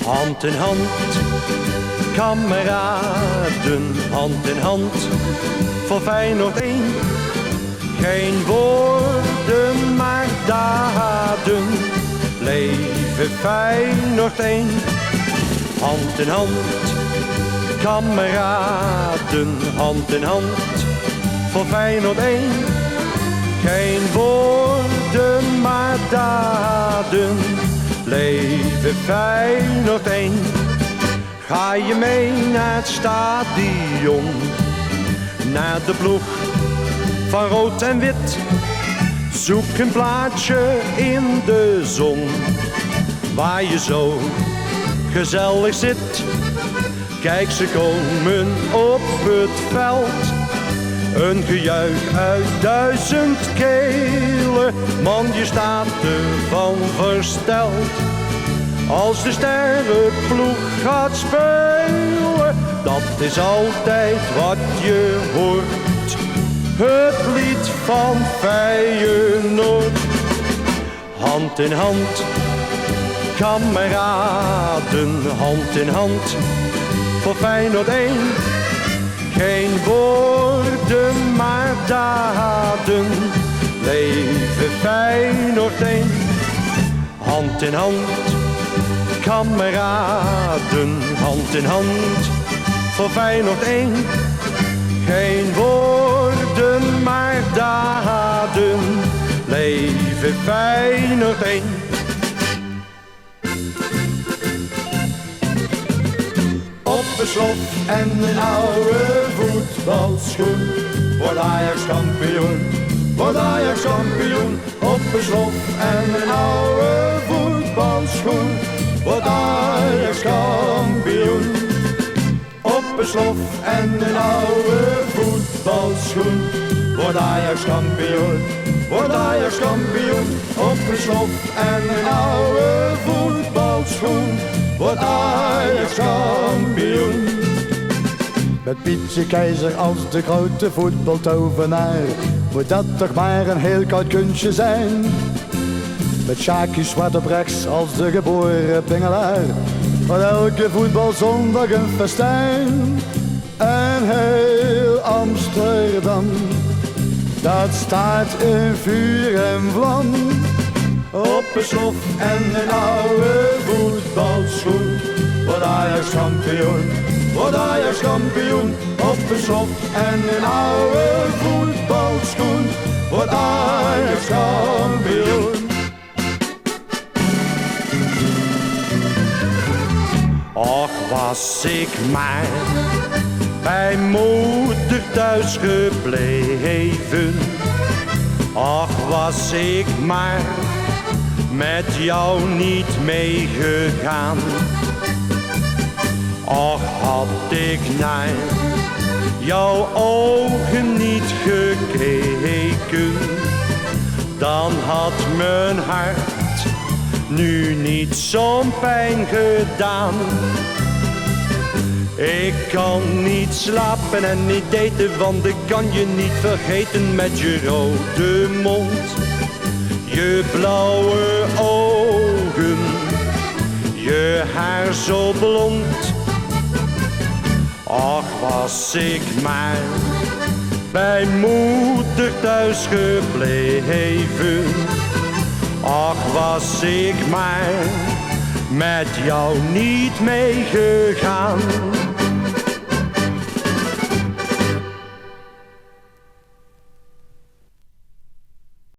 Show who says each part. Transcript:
Speaker 1: Hand in hand, kameraden, hand in hand, voor Feyenoord 1. Geen woorden, maar daden, leven Feyenoord 1. Hand in hand, kameraden, hand in hand, voor Feyenoord 1. Geen woorden, maar daden, leven Feyenoord 1. Ga je mee naar het stadion, naar de ploeg van rood en wit. Zoek een plaatsje in de zon, waar je zo gezellig zit. Kijk, ze komen op het veld, een gejuich uit 1000 kelen. Man, je staat ervan versteld. Als de sterrenploeg gaat spelen, dat is altijd wat je hoort. Het lied van Feyenoord. Hand in hand, kameraden, hand in hand, voor Feyenoord 1. Geen woorden, maar daden, leven Feyenoord 1. Hand in hand, kameraden, hand in hand, voor Feyenoord 1. Geen woorden, maar daden, leven Feyenoord 1.
Speaker 2: Op een slof en een oude voetbalschoen wordt Ajax kampioen, wordt Ajax kampioen. Op een slof en een oude voetbalschoen wordt Ajax kampioen. Op een slof en een oude voetbalschoen wordt Ajax kampioen, wordt Ajax kampioen. Op een slof en een oude voetbalschoen wordt Ajax kampioen.
Speaker 3: Met Pietje Keizer als de grote voetbaltovenaar moet dat toch maar een heel koud kunstje zijn. Met Sjakie Zwart op rechts als de geboren pingelaar wordt elke voetbalzondag een festijn. En heel Amsterdam, dat staat in vuur en vlam.
Speaker 2: Op een slof en een oude voetbalschoen wordt Ajax kampioen, wordt Ajax kampioen. Op een slof en een oude voetbalschoen wordt Ajax kampioen.
Speaker 1: Och, was ik maar bij moeder thuis gebleven. Och, was ik maar met jou niet meegegaan. Och, had ik naar jouw ogen niet gekeken, dan had mijn hart nu niet zo'n pijn gedaan. Ik kan niet slapen en niet eten, want ik kan je niet vergeten. Met je rode mond, je blauwe ogen, je haar zo blond. Och, was ik maar bij moeder thuis gebleven. Och, was ik maar met jou niet meegegaan.